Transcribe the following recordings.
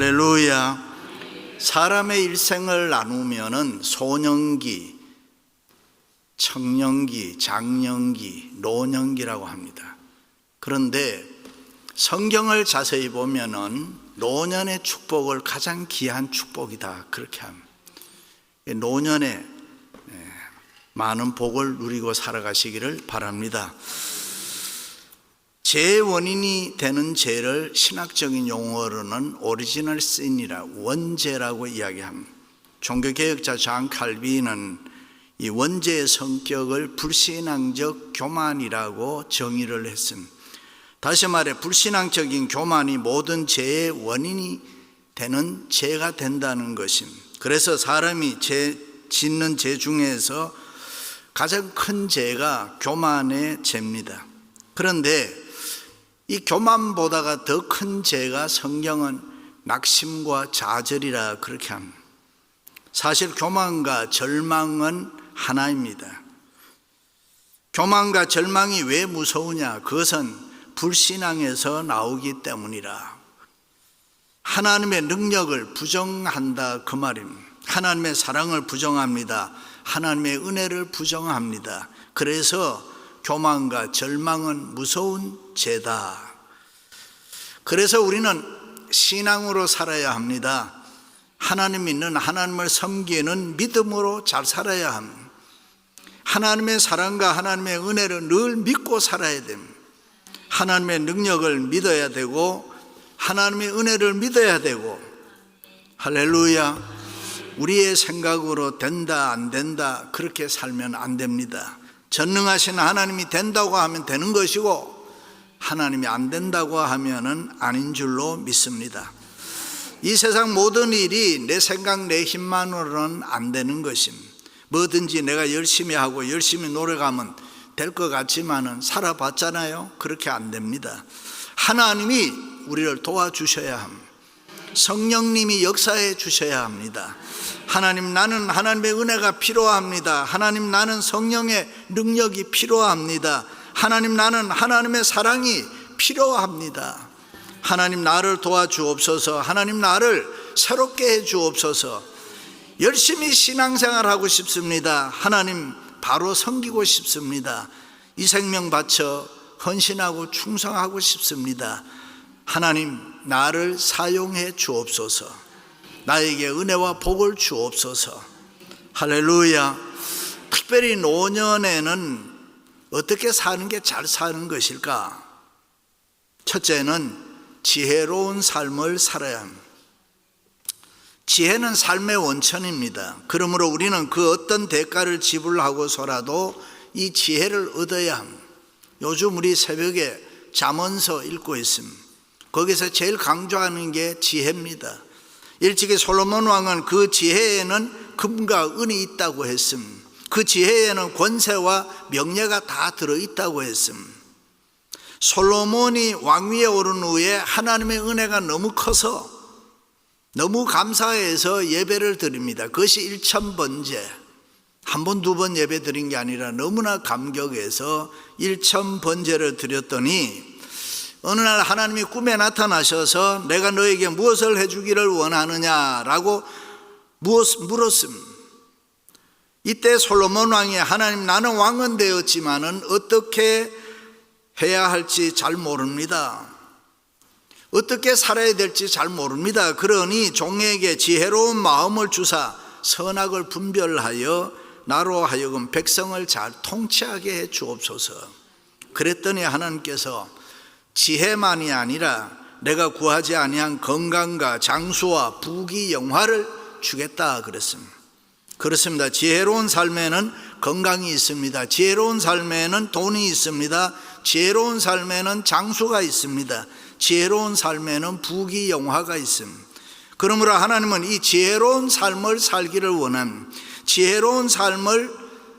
할렐루야. 사람의 일생을 나누면은 소년기, 청년기, 장년기, 노년기라고 합니다. 그런데 성경을 자세히 보면은 노년의 축복을 가장 귀한 축복이다 그렇게 합니다. 노년에 많은 복을 누리고 살아가시기를 바랍니다. 죄의 원인이 되는 죄를 신학적인 용어로는 오리지널 신이라 원죄라고 이야기합니다. 종교개혁자 존 칼빈은 이 원죄의 성격을 불신앙적 교만이라고 정의를 했습니다. 다시 말해 불신앙적인 교만이 모든 죄의 원인이 되는 죄가 된다는 것입니다. 그래서 사람이 짓는 죄 중에서 가장 큰 죄가 교만의 죄입니다. 그런데 이 교만보다가 더 큰 죄가 성경은 낙심과 좌절이라 그렇게 합니다. 사실 교만과 절망은 하나입니다. 교만과 절망이 왜 무서우냐? 그것은 불신앙에서 나오기 때문이라. 하나님의 능력을 부정한다 그 말입니다. 하나님의 사랑을 부정합니다. 하나님의 은혜를 부정합니다. 그래서 교만과 절망은 무서운 죄다. 그래서 우리는 신앙으로 살아야 합니다. 하나님 믿는, 하나님을 섬기는 믿음으로 잘 살아야 합니다. 하나님의 사랑과 하나님의 은혜를 늘 믿고 살아야 됩니다. 하나님의 능력을 믿어야 되고 하나님의 은혜를 믿어야 되고, 할렐루야. 우리의 생각으로 된다 안 된다 그렇게 살면 안 됩니다. 전능하신 하나님이 된다고 하면 되는 것이고 하나님이 안 된다고 하면은 아닌 줄로 믿습니다. 이 세상 모든 일이 내 생각 내 힘만으로는 안 되는 것입니다. 뭐든지 내가 열심히 하고 열심히 노력하면 될 것 같지만은 살아봤잖아요. 그렇게 안 됩니다. 하나님이 우리를 도와주셔야 합니다. 성령님이 역사해 주셔야 합니다. 하나님, 나는 하나님의 은혜가 필요합니다. 하나님, 나는 성령의 능력이 필요합니다. 하나님, 나는 하나님의 사랑이 필요합니다. 하나님, 나를 도와주옵소서. 하나님, 나를 새롭게 해 주옵소서. 열심히 신앙생활하고 싶습니다. 하나님, 바로 섬기고 싶습니다. 이 생명 바쳐 헌신하고 충성하고 싶습니다. 하나님, 나를 사용해 주옵소서. 나에게 은혜와 복을 주옵소서. 할렐루야. 특별히 노년에는 어떻게 사는 게 잘 사는 것일까? 첫째는 지혜로운 삶을 살아야 합니다. 지혜는 삶의 원천입니다. 그러므로 우리는 그 어떤 대가를 지불하고서라도 이 지혜를 얻어야 합니다. 요즘 우리 새벽에 잠언서 읽고 있습니다. 거기서 제일 강조하는 게 지혜입니다. 일찍이 솔로몬 왕은 그 지혜에는 금과 은이 있다고 했습니다. 그 지혜에는 권세와 명예가 다 들어있다고 했습니다. 솔로몬이 왕위에 오른 후에 하나님의 은혜가 너무 커서 너무 감사해서 예배를 드립니다. 그것이 일천번제, 한 번, 두 번 예배 드린 게 아니라 너무나 감격해서 일천번제를 드렸더니 어느 날 하나님이 꿈에 나타나셔서 내가 너에게 무엇을 해주기를 원하느냐라고 물었습니다. 이때 솔로몬 왕이 하나님, 나는 왕은 되었지만은 어떻게 해야 할지 잘 모릅니다. 어떻게 살아야 될지 잘 모릅니다. 그러니 종에게 지혜로운 마음을 주사 선악을 분별하여 나로 하여금 백성을 잘 통치하게 해 주옵소서. 그랬더니 하나님께서 지혜만이 아니라 내가 구하지 아니한 건강과 장수와 부귀 영화를 주겠다 그랬습니다. 그렇습니다. 지혜로운 삶에는 건강이 있습니다. 지혜로운 삶에는 돈이 있습니다. 지혜로운 삶에는 장수가 있습니다. 지혜로운 삶에는 부귀 영화가 있습니다. 그러므로 하나님은 이 지혜로운 삶을 살기를 원합니다. 지혜로운 삶을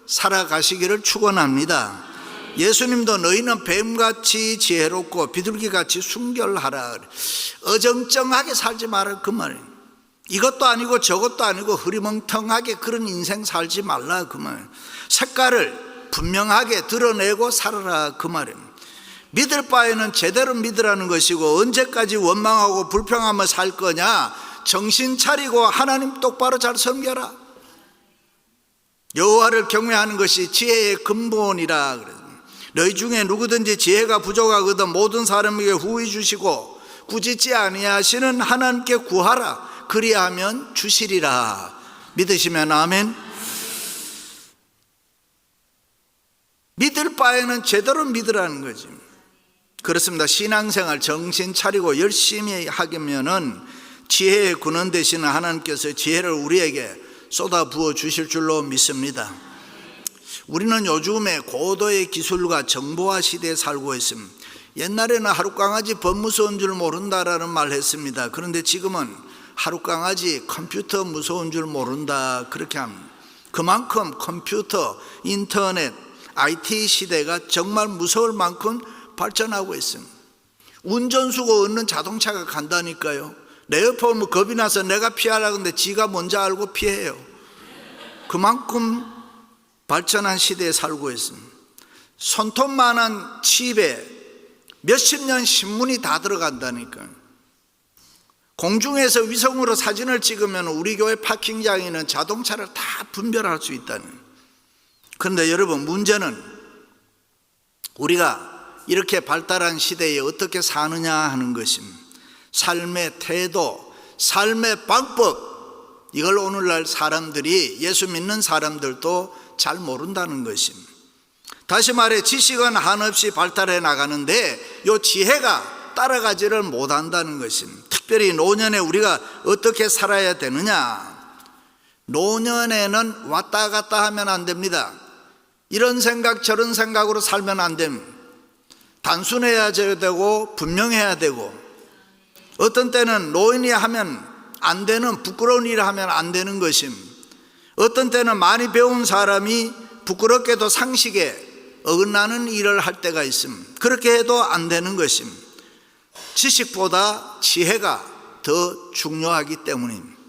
살아가시기를 축원합니다. 예수님도 너희는 뱀같이 지혜롭고 비둘기같이 순결하라. 어정쩡하게 살지 마라 그 말이에요. 이것도 아니고 저것도 아니고 흐리멍텅하게 그런 인생 살지 말라 그 말이에요. 색깔을 분명하게 드러내고 살아라 그 말입니다. 믿을 바에는 제대로 믿으라는 것이고, 언제까지 원망하고 불평하며 살 거냐? 정신 차리고 하나님 똑바로 잘 섬겨라. 여호와를 경외하는 것이 지혜의 근본이라 그랬습니다. 너희 중에 누구든지 지혜가 부족하거든 모든 사람에게 후히 주시고 꾸짖지 아니하시는 하나님께 구하라. 그리하면 주시리라. 믿으시면 아멘. 믿을 바에는 제대로 믿으라는 거지. 그렇습니다. 신앙생활 정신 차리고 열심히 하면은 지혜의 근원 되시는 하나님께서 지혜를 우리에게 쏟아 부어 주실 줄로 믿습니다. 우리는 요즘에 고도의 기술과 정보화 시대에 살고 있습니다. 옛날에는 하룻강아지 법 무서운 줄 모른다라는 말 했습니다. 그런데 지금은 하룻강아지 컴퓨터 무서운 줄 모른다 그렇게 합니다. 그만큼 컴퓨터, 인터넷, IT 시대가 정말 무서울 만큼 발전하고 있습니다. 운전수고 없는 자동차가 간다니까요. 내 옆에 오면 겁이 나서 내가 피하려고 하는데 지가 먼저 알고 피해요. 그만큼 발전한 시대에 살고 있습니다. 손톱만한 칩에 몇십 년 신문이 다 들어간다니까요. 공중에서 위성으로 사진을 찍으면 우리 교회 파킹장에 있는 자동차를 다 분별할 수 있다는. 그런데 여러분, 문제는 우리가 이렇게 발달한 시대에 어떻게 사느냐 하는 것입니다. 삶의 태도, 삶의 방법, 이걸 오늘날 사람들이, 예수 믿는 사람들도 잘 모른다는 것입니다. 다시 말해 지식은 한없이 발달해 나가는데 이 지혜가 따라가지를 못한다는 것입니다. 특별히 노년에 우리가 어떻게 살아야 되느냐. 노년에는 왔다 갔다 하면 안 됩니다. 이런 생각 저런 생각으로 살면 안 됩니다. 단순해야 되고 분명해야 되고, 어떤 때는 노인이 하면 안 되는 부끄러운 일을 하면 안 되는 것입니다. 어떤 때는 많이 배운 사람이 부끄럽게도 상식에 어긋나는 일을 할 때가 있습니다. 그렇게 해도 안 되는 것입니다. 지식보다 지혜가 더 중요하기 때문입니다.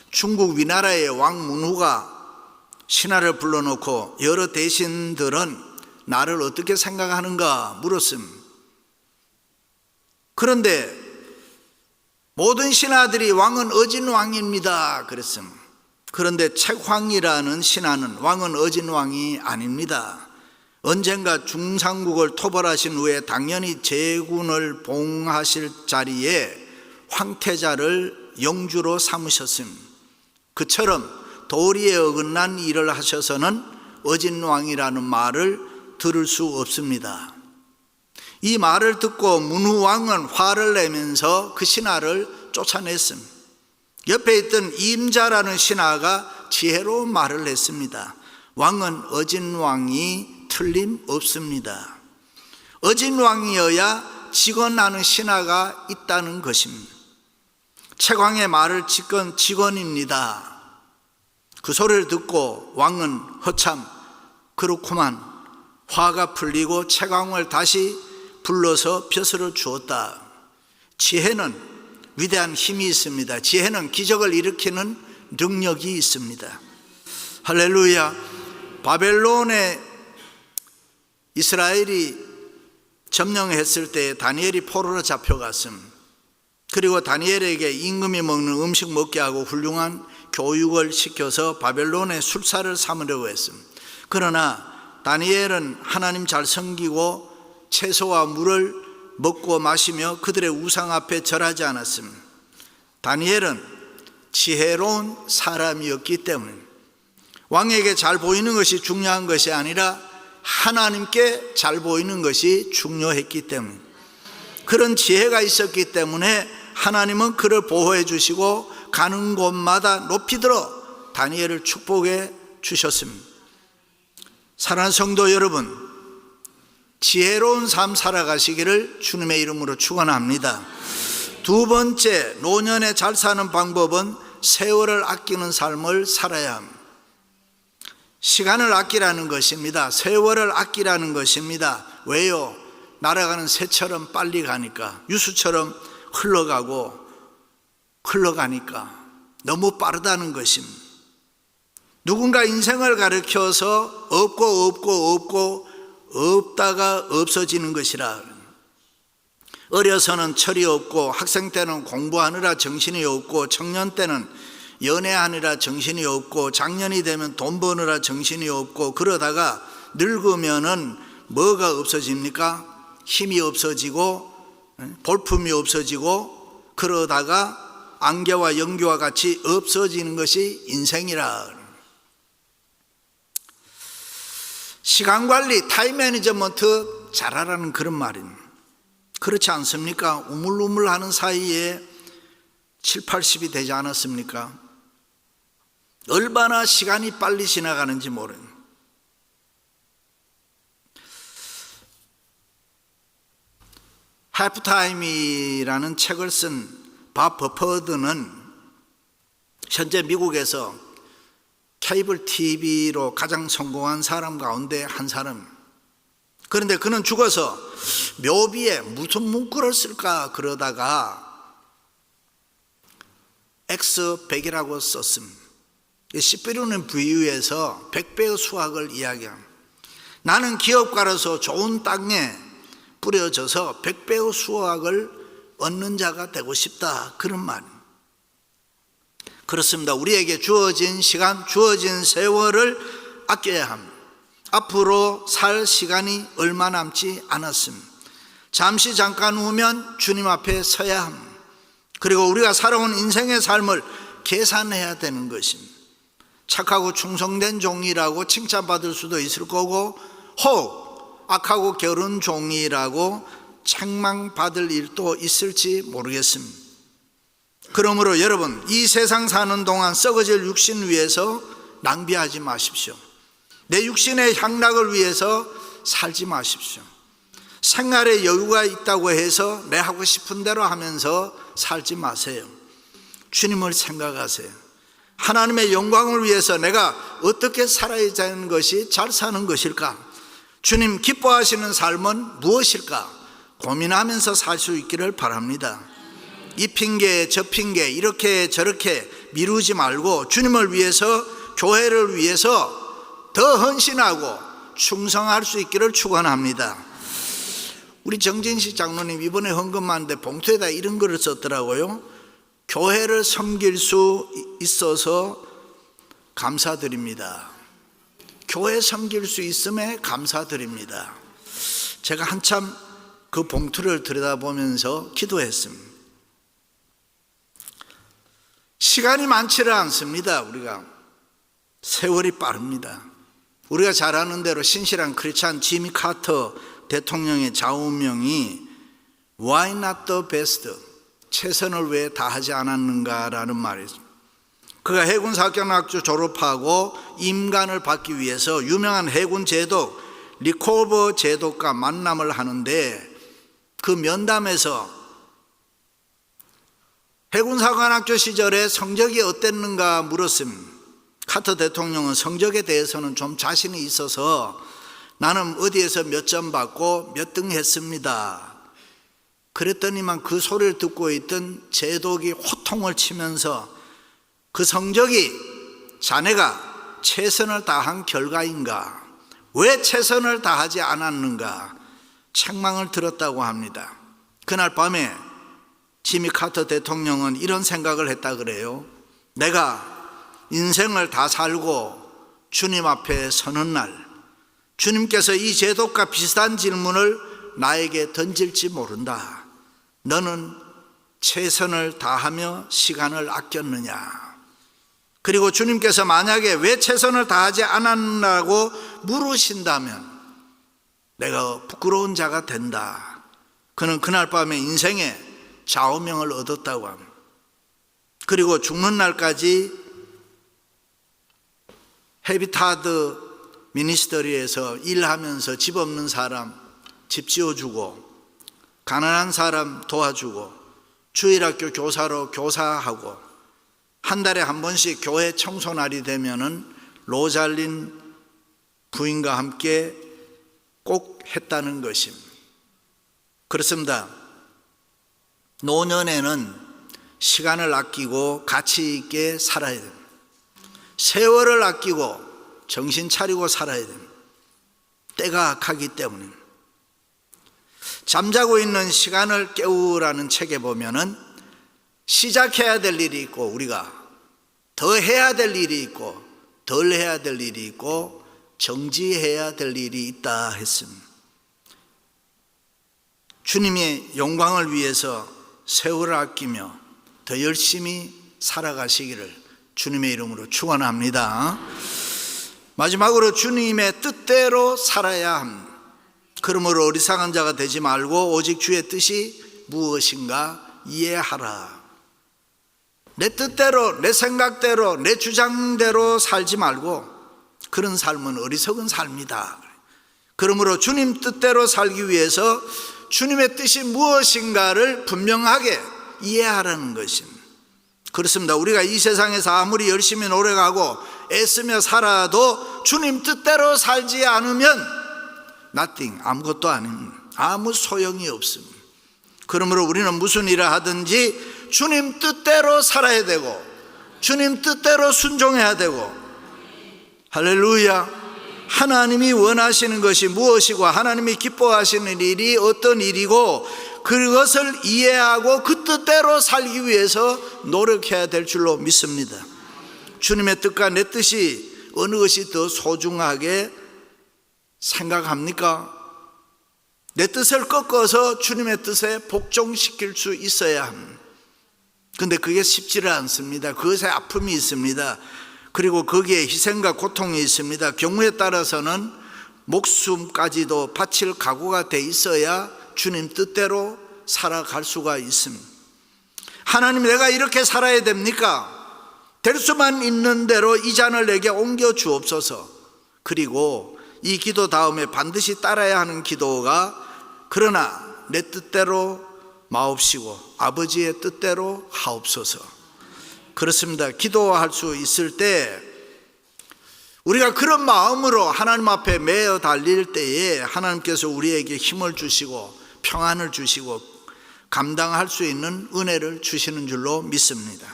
중국 위나라의 왕 문후가 신하를 불러놓고 여러 대신들은 나를 어떻게 생각하는가 물었습니다. 그런데 모든 신하들이 왕은 어진 왕입니다 그랬습니다. 그런데 책황이라는 신하는 왕은 어진 왕이 아닙니다. 언젠가 중상국을 토벌하신 후에 당연히 제군을 봉하실 자리에 황태자를 영주로 삼으셨습니다. 그처럼 도리에 어긋난 일을 하셔서는 어진 왕이라는 말을 들을 수 없습니다. 이 말을 듣고 문후 왕은 화를 내면서 그 신하를 쫓아냈습니다. 옆에 있던 임자라는 신하가 지혜로운 말을 했습니다. 왕은 어진 왕이 틀림없습니다. 어진 왕이어야 직언하는 신하가 있다는 것입니다. 책왕의 말을 직건 직언입니다. 그 소리를 듣고 왕은 허참 그렇구만, 화가 풀리고 책왕을 다시 불러서 벼슬을 주었다. 지혜는 위대한 힘이 있습니다. 지혜는 기적을 일으키는 능력이 있습니다. 할렐루야. 바벨론에 이스라엘이 점령했을 때 다니엘이 포로로 잡혀갔습니다. 그리고 다니엘에게 임금이 먹는 음식 먹게 하고 훌륭한 교육을 시켜서 바벨론의 술사를 삼으려고 했습니다. 그러나 다니엘은 하나님 잘 섬기고 채소와 물을 먹고 마시며 그들의 우상 앞에 절하지 않았습니다. 다니엘은 지혜로운 사람이었기 때문에 왕에게 잘 보이는 것이 중요한 것이 아니라 하나님께 잘 보이는 것이 중요했기 때문에, 그런 지혜가 있었기 때문에 하나님은 그를 보호해 주시고 가는 곳마다 높이 들어 다니엘을 축복해 주셨습니다. 사랑하는 성도 여러분, 지혜로운 삶 살아가시기를 주님의 이름으로 축원합니다. 두 번째, 노년에 잘 사는 방법은 세월을 아끼는 삶을 살아야 합니다. 시간을 아끼라는 것입니다. 세월을 아끼라는 것입니다. 왜요? 날아가는 새처럼 빨리 가니까, 유수처럼 흘러가니까 너무 빠르다는 것입니다. 누군가 인생을 가르쳐서 없고 없다가 없어지는 것이라. 어려서는 철이 없고 학생 때는 공부하느라 정신이 없고 청년 때는 연애하느라 정신이 없고 장년이 되면 돈 버느라 정신이 없고 그러다가 늙으면은 뭐가 없어집니까? 힘이 없어지고 볼품이 없어지고 그러다가 안개와 연기와 같이 없어지는 것이 인생이라. 시간관리, 타임 매니지먼트 잘하라는 그런 말입니다. 그렇지 않습니까? 우물우물하는 사이에 7, 80이 되지 않았습니까? 얼마나 시간이 빨리 지나가는지 모르는. 하프타임이라는 책을 쓴 밥 버퍼드는 현재 미국에서 케이블 TV로 가장 성공한 사람 가운데 한 사람. 그런데 그는 죽어서 묘비에 무슨 문구를 쓸까 그러다가 X100이라고 썼습니다. 씨 뿌리는 비유에서 100배의 수확을 이야기합니다. 나는 기업가로서 좋은 땅에 뿌려져서 100배의 수확을 얻는 자가 되고 싶다, 그런 말입니다. 그렇습니다. 우리에게 주어진 시간, 주어진 세월을 아껴야 합니다. 앞으로 살 시간이 얼마 남지 않았습니다. 잠시 잠깐 후면 주님 앞에 서야 합니다. 그리고 우리가 살아온 인생의 삶을 계산해야 되는 것입니다. 착하고 충성된 종이라고 칭찬받을 수도 있을 거고, 혹 악하고 게으른 종이라고 책망받을 일도 있을지 모르겠습니다. 그러므로 여러분, 이 세상 사는 동안 썩어질 육신 위해서 낭비하지 마십시오. 내 육신의 향락을 위해서 살지 마십시오. 생활에 여유가 있다고 해서 내 하고 싶은 대로 하면서 살지 마세요. 주님을 생각하세요. 하나님의 영광을 위해서 내가 어떻게 살아야 하는 것이 잘 사는 것일까? 주님 기뻐하시는 삶은 무엇일까? 고민하면서 살 수 있기를 바랍니다. 이 핑계 저 핑계 이렇게 저렇게 미루지 말고 주님을 위해서, 교회를 위해서 더 헌신하고 충성할 수 있기를 축원합니다. 우리 정진식 장로님 이번에 헌금하는데 봉투에다 이런 글을 썼더라고요. 교회를 섬길 수 있어서 감사드립니다. 교회 섬길 수 있음에 감사드립니다. 제가 한참 그 봉투를 들여다보면서 기도했습니다. 시간이 많지를 않습니다. 우리가 세월이 빠릅니다. 우리가 잘 아는 대로 신실한 크리스찬 지미 카터 대통령의 좌우명이 Why not the best? 최선을 왜 다하지 않았는가라는 말이죠. 그가 해군사격학교 졸업하고 임관을 받기 위해서 유명한 해군 제독 리코버 제독과 만남을 하는데, 그 면담에서 해군사관학교 시절에 성적이 어땠는가 물었습니다. 카터 대통령은 성적에 대해서는 좀 자신이 있어서 나는 어디에서 몇 점 받고 몇 등 했습니다. 그랬더니만 그 소리를 듣고 있던 제독이 호통을 치면서 그 성적이 자네가 최선을 다한 결과인가? 왜 최선을 다하지 않았는가? 책망을 들었다고 합니다. 그날 밤에 지미 카터 대통령은 이런 생각을 했다 그래요. 내가 인생을 다 살고 주님 앞에 서는 날, 주님께서 이 제독과 비슷한 질문을 나에게 던질지 모른다. 너는 최선을 다하며 시간을 아꼈느냐? 그리고 주님께서 만약에 왜 최선을 다하지 않았느냐고 물으신다면 내가 부끄러운 자가 된다. 그는 그날 밤에 인생의 좌우명을 얻었다고 합니다. 그리고 죽는 날까지 헤비타드 미니스터리에서 일하면서 집 없는 사람 집 지어주고, 가난한 사람 도와주고, 주일학교 교사로 교사하고, 한 달에 한 번씩 교회 청소날이 되면은 로잘린 부인과 함께 꼭 했다는 것입니다. 그렇습니다. 노년에는 시간을 아끼고 가치 있게 살아야 됩니다. 세월을 아끼고 정신 차리고 살아야 됩니다. 때가 가기 때문입니다. 잠자고 있는 시간을 깨우라는 책에 보면은 시작해야 될 일이 있고, 우리가 더 해야 될 일이 있고, 덜 해야 될 일이 있고, 정지해야 될 일이 있다 했습니다. 주님의 영광을 위해서 세월을 아끼며 더 열심히 살아가시기를 주님의 이름으로 축원합니다. 마지막으로 주님의 뜻대로 살아야 합니다. 그러므로 어리석은 자가 되지 말고 오직 주의 뜻이 무엇인가 이해하라. 내 뜻대로, 내 생각대로, 내 주장대로 살지 말고, 그런 삶은 어리석은 삶이다. 그러므로 주님 뜻대로 살기 위해서 주님의 뜻이 무엇인가를 분명하게 이해하라는 것입니다. 그렇습니다. 우리가 이 세상에서 아무리 열심히 노력하고 애쓰며 살아도 주님 뜻대로 살지 않으면 nothing, 아무것도 아닙니다. 아무 소용이 없습니다. 그러므로 우리는 무슨 일을 하든지 주님 뜻대로 살아야 되고, 주님 뜻대로 순종해야 되고, 할렐루야. 하나님이 원하시는 것이 무엇이고 하나님이 기뻐하시는 일이 어떤 일이고 그것을 이해하고 그 뜻대로 살기 위해서 노력해야 될 줄로 믿습니다. 주님의 뜻과 내 뜻이 어느 것이 더 소중하게 생각합니까? 내 뜻을 꺾어서 주님의 뜻에 복종시킬 수 있어야 합니다. 그런데 그게 쉽지를 않습니다. 그것에 아픔이 있습니다. 그리고 거기에 희생과 고통이 있습니다. 경우에 따라서는 목숨까지도 바칠 각오가 돼 있어야 주님 뜻대로 살아갈 수가 있습니다. 하나님, 내가 이렇게 살아야 됩니까? 될 수만 있는 대로 이 잔을 내게 옮겨 주옵소서. 그리고 이 기도 다음에 반드시 따라야 하는 기도가, 그러나 내 뜻대로 마옵시고 아버지의 뜻대로 하옵소서. 그렇습니다. 기도할 수 있을 때 우리가 그런 마음으로 하나님 앞에 매어 달릴 때에 하나님께서 우리에게 힘을 주시고 평안을 주시고 감당할 수 있는 은혜를 주시는 줄로 믿습니다.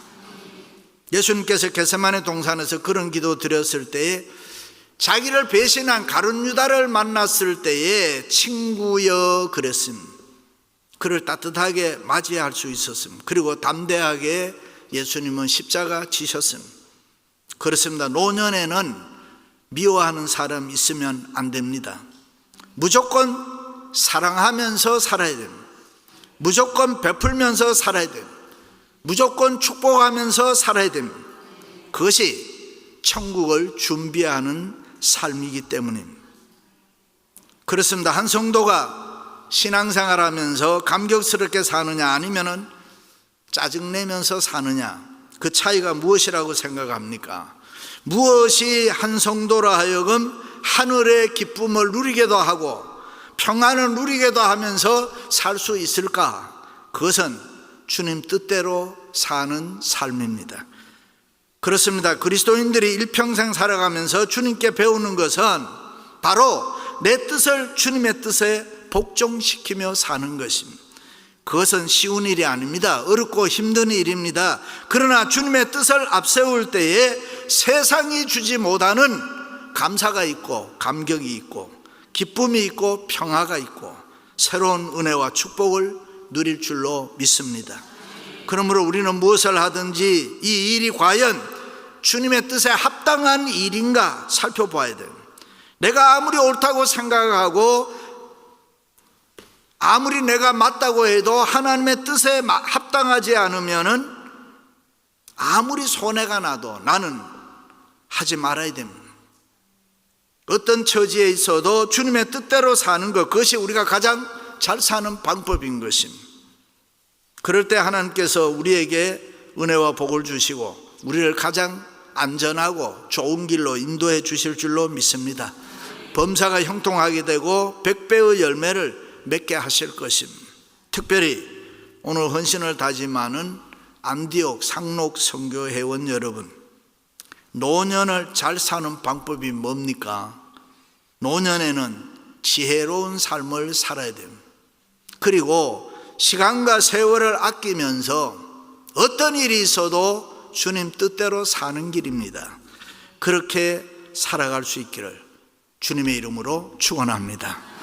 예수님께서 겟세마네 동산에서 그런 기도 드렸을 때에 자기를 배신한 가룟 유다를 만났을 때에 친구여 그랬습니다. 그를 따뜻하게 맞이할 수 있었습니다. 그리고 담대하게 예수님은 십자가 지셨습니다. 그렇습니다. 노년에는 미워하는 사람 있으면 안 됩니다. 무조건 사랑하면서 살아야 됩니다. 무조건 베풀면서 살아야 됩니다. 무조건 축복하면서 살아야 됩니다. 그것이 천국을 준비하는 삶이기 때문입니다. 그렇습니다. 한 성도가 신앙생활 하면서 감격스럽게 사느냐 아니면은 짜증내면서 사느냐, 그 차이가 무엇이라고 생각합니까? 무엇이 한 성도로 하여금 하늘의 기쁨을 누리게도 하고 평안을 누리게도 하면서 살 수 있을까? 그것은 주님 뜻대로 사는 삶입니다. 그렇습니다. 그리스도인들이 일평생 살아가면서 주님께 배우는 것은 바로 내 뜻을 주님의 뜻에 복종시키며 사는 것입니다. 그것은 쉬운 일이 아닙니다. 어렵고 힘든 일입니다. 그러나 주님의 뜻을 앞세울 때에 세상이 주지 못하는 감사가 있고 감격이 있고 기쁨이 있고 평화가 있고 새로운 은혜와 축복을 누릴 줄로 믿습니다. 그러므로 우리는 무엇을 하든지 이 일이 과연 주님의 뜻에 합당한 일인가 살펴봐야 돼요. 내가 아무리 옳다고 생각하고 아무리 내가 맞다고 해도 하나님의 뜻에 합당하지 않으면은 아무리 손해가 나도 나는 하지 말아야 됩니다. 어떤 처지에 있어도 주님의 뜻대로 사는 것, 그것이 우리가 가장 잘 사는 방법인 것입니다. 그럴 때 하나님께서 우리에게 은혜와 복을 주시고 우리를 가장 안전하고 좋은 길로 인도해 주실 줄로 믿습니다. 범사가 형통하게 되고 100배의 열매를 맺게 하실 것입니다. 특별히 오늘 헌신을 다짐하는 안디옥 상록 선교 회원 여러분, 노년을 잘 사는 방법이 뭡니까? 노년에는 지혜로운 삶을 살아야 됩니다. 그리고 시간과 세월을 아끼면서 어떤 일이 있어도 주님 뜻대로 사는 길입니다. 그렇게 살아갈 수 있기를 주님의 이름으로 축원합니다.